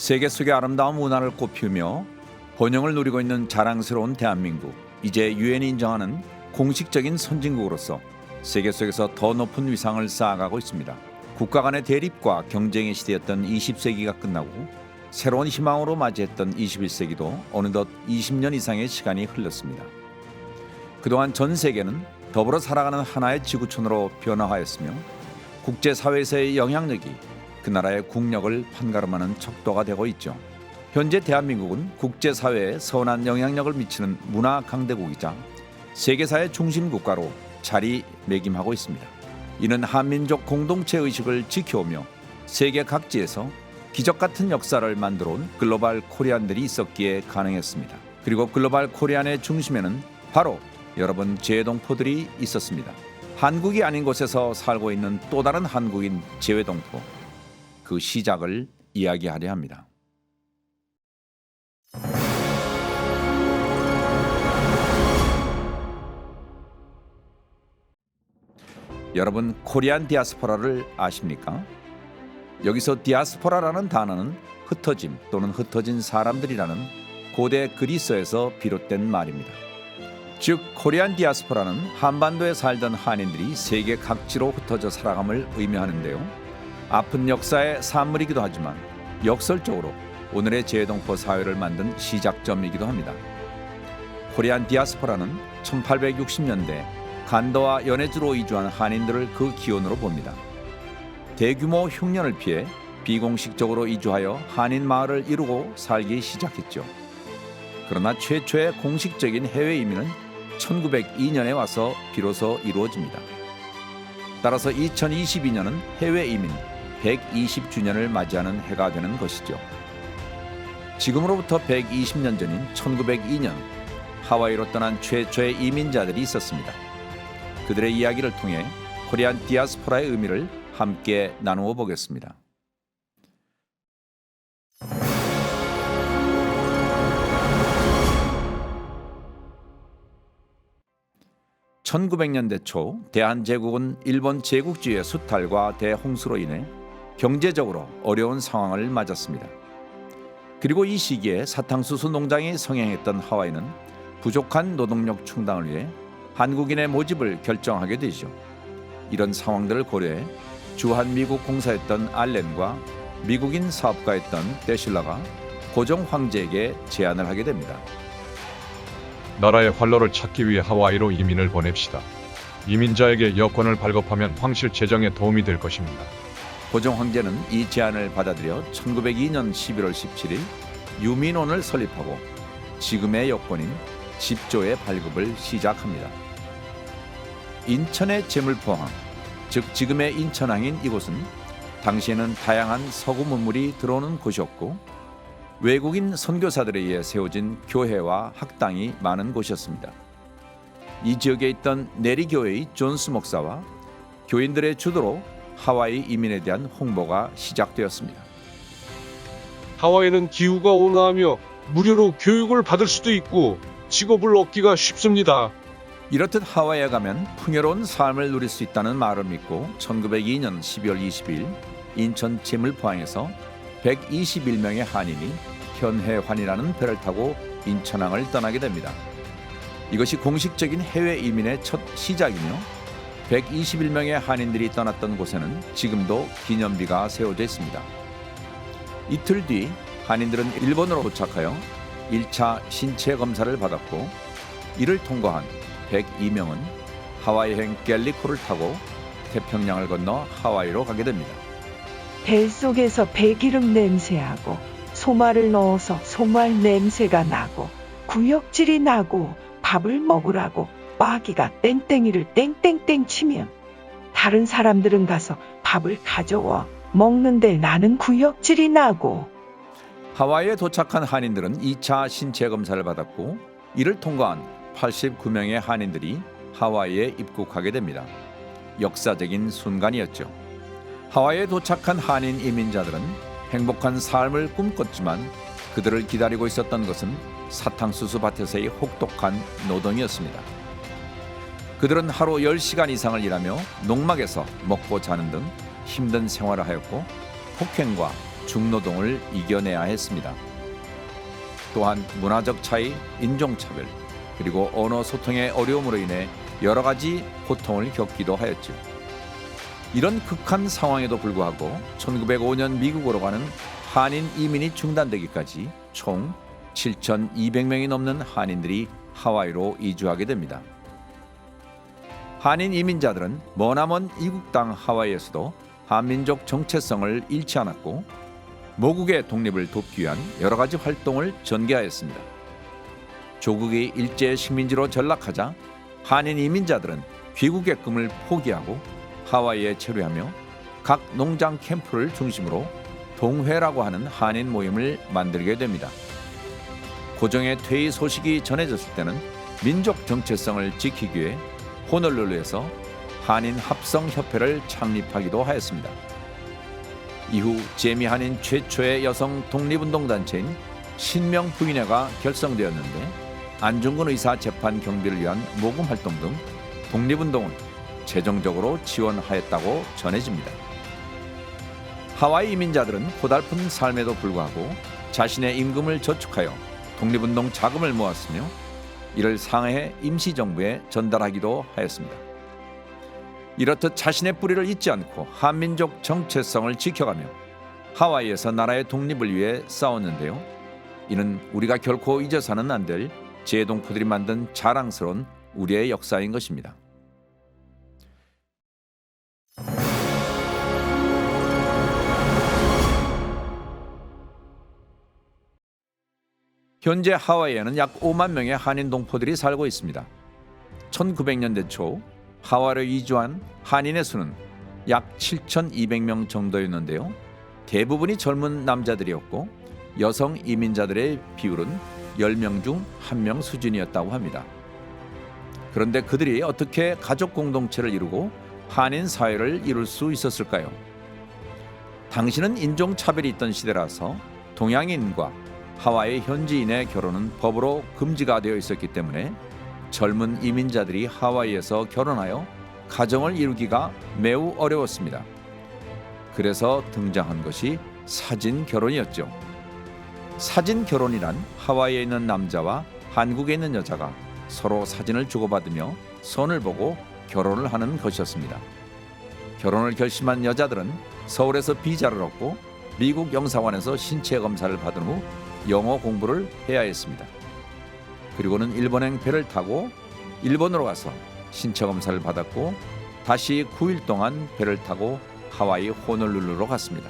세계 속의 아름다운 문화를 꽃피우며 번영을 누리고 있는 자랑스러운 대한민국. 이제 유엔이 인정하는 공식적인 선진국으로서 세계 속에서 더 높은 위상을 쌓아가고 있습니다. 국가 간의 대립과 경쟁의 시대였던 20세기가 끝나고 새로운 희망으로 맞이했던 21세기도 어느덧 20년 이상의 시간이 흘렀습니다. 그동안 전 세계는 더불어 살아가는 하나의 지구촌으로 변화하였으며 국제사회에서의 영향력이 그 나라의 국력을 판가름하는 척도가 되고 있죠. 현재 대한민국은 국제사회에 선한 영향력을 미치는 문화 강대국이자 세계사의 중심 국가로 자리매김하고 있습니다. 이는 한민족 공동체 의식을 지켜오며 세계 각지에서 기적 같은 역사를 만들어온 글로벌 코리안들이 있었기에 가능했습니다. 그리고 글로벌 코리안의 중심에는 바로 여러분 재외동포들이 있었습니다. 한국이 아닌 곳에서 살고 있는 또 다른 한국인 재외동포, 그 시작을 이야기하려 합니다. 여러분, 코리안 디아스포라를 아십니까? 여기서 디아스포라라는 단어는 흩어짐 또는 흩어진 사람들이라는 고대 그리스어에서 비롯된 말입니다. 즉 코리안 디아스포라는 한반도에 살던 한인들이 세계 각지로 흩어져 살아감을 의미하는데요. 아픈 역사의 산물이기도 하지만 역설적으로 오늘의 재외동포 사회를 만든 시작점이기도 합니다. 코리안 디아스포라는 1860년대 간도와 연해주로 이주한 한인들을 그 기원으로 봅니다. 대규모 흉년을 피해 비공식적으로 이주하여 한인 마을을 이루고 살기 시작했죠. 그러나 최초의 공식적인 해외 이민은 1902년에 와서 비로소 이루어집니다. 따라서 2022년은 해외 이민 120주년을 맞이하는 해가 되는 것이죠. 지금으로부터 120년 전인 1902년 하와이로 떠난 최초의 이민자들이 있었습니다. 그들의 이야기를 통해 코리안 디아스포라의 의미를 함께 나누어 보겠습니다. (1900년대) 초 대한제국은 일본 제국주의의 수탈과 대홍수로 인해 경제적으로 어려운 상황을 맞았습니다. 그리고 이 시기에 사탕수수 농장이 성행했던 하와이는 부족한 노동력 충당을 위해 한국인의 모집을 결정하게 되죠. 이런 상황들을 고려해 주한미국 공사였던 알렌과 미국인 사업가였던 데실러가 고종 황제에게 제안을 하게 됩니다. 나라의 활로를 찾기 위해 하와이로 이민을 보냅시다. 이민자에게 여권을 발급하면 황실 재정에 도움이 될 것입니다. 고종 황제는 이 제안을 받아들여 1902년 11월 17일 유민원을 설립하고 지금의 여권인 집조의 발급을 시작합니다. 인천의 제물포항, 즉 지금의 인천항인 이곳은 당시에는 다양한 서구 문물이 들어오는 곳이었고 외국인 선교사들에 의해 세워진 교회와 학당이 많은 곳이었습니다. 이 지역에 있던 내리교회의 존스 목사와 교인들의 주도로 하와이 이민에 대한 홍보가 시작되었습니다. 하와이는 기후가 온화하며 무료로 교육을 받을 수도 있고 직업을 얻기가 쉽습니다. 이렇듯 하와이에 가면 풍요로운 삶을 누릴 수 있다는 말을 믿고 1902년 12월 20일 인천 제물포항에서 121명의 한인이 현해환이라는 배를 타고 인천항을 떠나게 됩니다. 이것이 공식적인 해외 이민의 첫 시작이며 121명의 한인들이 떠났던 곳에는 지금도 기념비가 세워져 있습니다. 이틀 뒤 한인들은 일본으로 도착하여 1차 신체 검사를 받았고 이를 통과한 102명은 하와이행 갤리코를 타고 태평양을 건너 하와이로 가게 됩니다. 뱃속에서 배기름 냄새하고 소말을 넣어서 소말 냄새가 나고 구역질이 나고 밥을 먹으라고 마귀가 땡땡이를 땡땡땡 치면 다른 사람들은 가서 밥을 가져와 먹는데 나는 구역질이 나고. 하와이에 도착한 한인들은 2차 신체 검사를 받았고 이를 통과한 89명의 한인들이 하와이에 입국하게 됩니다. 역사적인 순간이었죠. 하와이에 도착한 한인 이민자들은 행복한 삶을 꿈꿨지만 그들을 기다리고 있었던 것은 사탕수수 밭에서의 혹독한 노동이었습니다. 그들은 하루 10시간 이상을 일하며 농막에서 먹고 자는 등 힘든 생활을 하였고 폭행과 중노동을 이겨내야 했습니다. 또한 문화적 차이, 인종차별, 그리고 언어 소통의 어려움으로 인해 여러 가지 고통을 겪기도 하였죠. 이런 극한 상황에도 불구하고 1905년 미국으로 가는 한인 이민이 중단되기까지 총 7,200명이 넘는 한인들이 하와이로 이주하게 됩니다. 한인 이민자들은 머나먼 이국 땅 하와이에서도 한민족 정체성을 잃지 않았고 모국의 독립을 돕기 위한 여러 가지 활동을 전개하였습니다. 조국이 일제 식민지로 전락하자 한인 이민자들은 귀국의 꿈을 포기하고 하와이에 체류하며 각 농장 캠프를 중심으로 동회라고 하는 한인 모임을 만들게 됩니다. 고종의 퇴위 소식이 전해졌을 때는 민족 정체성을 지키기 위해 호놀룰루에서 한인 합성협회를 창립하기도 하였습니다. 이후 재미 한인 최초의 여성 독립운동단체인 신명부인회가 결성되었는데 안중근 의사 재판 경비를 위한 모금 활동 등 독립운동을 재정적으로 지원하였다고 전해집니다. 하와이 이민자들은 고달픈 삶에도 불구하고 자신의 임금을 저축하여 독립운동 자금을 모았으며 이를 상해 임시정부에 전달하기도 하였습니다. 이렇듯 자신의 뿌리를 잊지 않고 한민족 정체성을 지켜가며 하와이에서 나라의 독립을 위해 싸웠는데요. 이는 우리가 결코 잊어서는 안 될 제동포들이 만든 자랑스러운 우리의 역사인 것입니다. 현재 하와이에는 약 5만 명의 한인 동포들이 살고 있습니다. 1900년대 초 하와이로 이주한 한인의 수는 약 7,200명 정도였는데요. 대부분이 젊은 남자들이었고 여성 이민자들의 비율은 10명 중 1명 수준이었다고 합니다. 그런데 그들이 어떻게 가족 공동체를 이루고 한인 사회를 이룰 수 있었을까요? 당시는 인종차별이 있던 시대라서 동양인과 하와이 현지인의 결혼은 법으로 금지가 되어 있었기 때문에 젊은 이민자들이 하와이에서 결혼하여 가정을 이루기가 매우 어려웠습니다. 그래서 등장한 것이 사진 결혼이었죠. 사진 결혼이란 하와이에 있는 남자와 한국에 있는 여자가 서로 사진을 주고받으며 손을 보고 결혼을 하는 것이었습니다. 결혼을 결심한 여자들은 서울에서 비자를 얻고 미국 영사관에서 신체 검사를 받은 후 영어 공부를 해야 했습니다. 그리고는 일본행 배를 타고 일본으로 가서 신체 검사를 받았고 다시 9일 동안 배를 타고 하와이 호놀룰루로 갔습니다.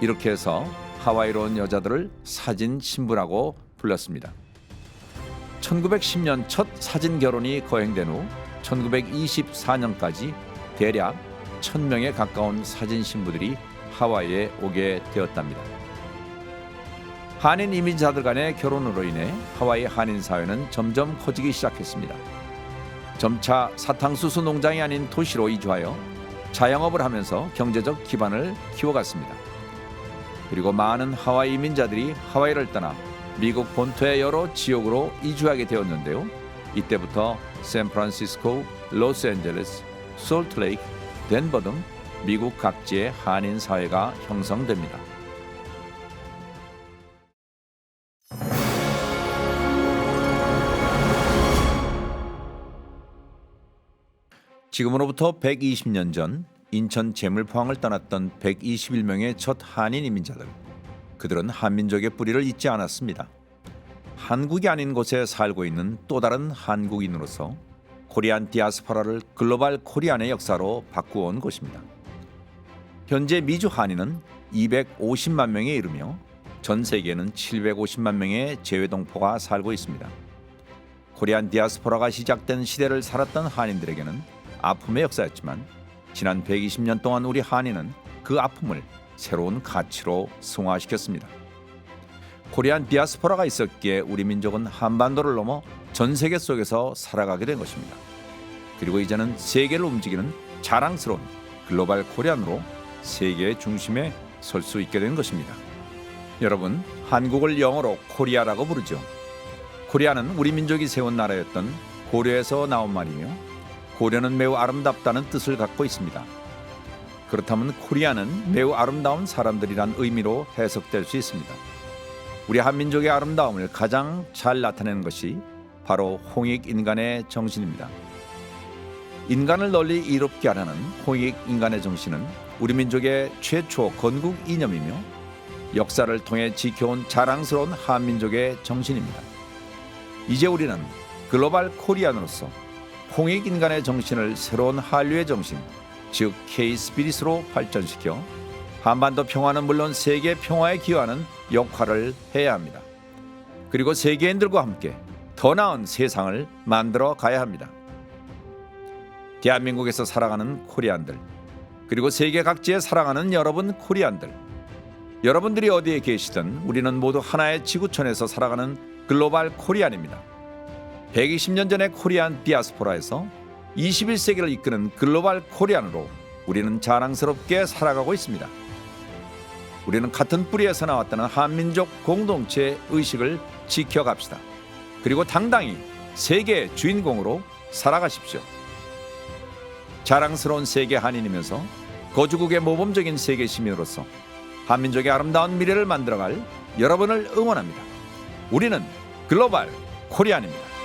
이렇게 해서 하와이로 온 여자들을 사진 신부라고 불렀습니다. 1910년 첫 사진 결혼이 거행된 후 1924년까지 대략 1,000명에 가까운 사진 신부들이 하와이에 오게 되었답니다. 한인 이민자들 간의 결혼으로 인해 하와이 한인 사회는 점점 커지기 시작했습니다. 점차 사탕수수 농장이 아닌 도시로 이주하여 자영업을 하면서 경제적 기반을 키워갔습니다. 그리고 많은 하와이 이민자들이 하와이를 떠나 미국 본토의 여러 지역으로 이주하게 되었는데요. 이때부터 샌프란시스코, 로스앤젤레스, 솔트레이크, 덴버 등 미국 각지의 한인 사회가 형성됩니다. 지금으로부터 120년 전 인천 제물포항을 떠났던 121명의 첫 한인 이민자들. 그들은 한민족의 뿌리를 잊지 않았습니다. 한국이 아닌 곳에 살고 있는 또 다른 한국인으로서 코리안 디아스포라를 글로벌 코리안의 역사로 바꾸어온 것입니다. 현재 미주 한인은 250만 명에 이르며 전 세계에는 750만 명의 재외동포가 살고 있습니다. 코리안 디아스포라가 시작된 시대를 살았던 한인들에게는 아픔의 역사였지만 지난 120년 동안 우리 한인은 그 아픔을 새로운 가치로 승화시켰습니다. 코리안 디아스포라가 있었기에 우리 민족은 한반도를 넘어 전 세계 속에서 살아가게 된 것입니다. 그리고 이제는 세계를 움직이는 자랑스러운 글로벌 코리안으로 세계의 중심에 설 수 있게 된 것입니다. 여러분, 한국을 영어로 코리아라고 부르죠. 코리아는 우리 민족이 세운 나라였던 고려에서 나온 말이며 고려는 매우 아름답다는 뜻을 갖고 있습니다. 그렇다면 코리아는 매우 아름다운 사람들이란 의미로 해석될 수 있습니다. 우리 한민족의 아름다움을 가장 잘 나타내는 것이 바로 홍익인간의 정신입니다. 인간을 널리 이롭게 하라는 홍익인간의 정신은 우리 민족의 최초 건국 이념이며 역사를 통해 지켜온 자랑스러운 한민족의 정신입니다. 이제 우리는 글로벌 코리안으로서 홍익인간의 정신을 새로운 한류의 정신, 즉 K-스피릿으로 발전시켜 한반도 평화는 물론 세계 평화에 기여하는 역할을 해야 합니다. 그리고 세계인들과 함께 더 나은 세상을 만들어 가야 합니다. 대한민국에서 살아가는 코리안들, 그리고 세계 각지에 살아가는 여러분 코리안들, 여러분들이 어디에 계시든 우리는 모두 하나의 지구촌에서 살아가는 글로벌 코리안입니다. 120년 전의 코리안 디아스포라에서 21세기를 이끄는 글로벌 코리안으로 우리는 자랑스럽게 살아가고 있습니다. 우리는 같은 뿌리에서 나왔다는 한민족 공동체 의식을 지켜갑시다. 그리고 당당히 세계의 주인공으로 살아가십시오. 자랑스러운 세계 한인이면서 거주국의 모범적인 세계 시민으로서 한민족의 아름다운 미래를 만들어갈 여러분을 응원합니다. 우리는 글로벌 코리안입니다.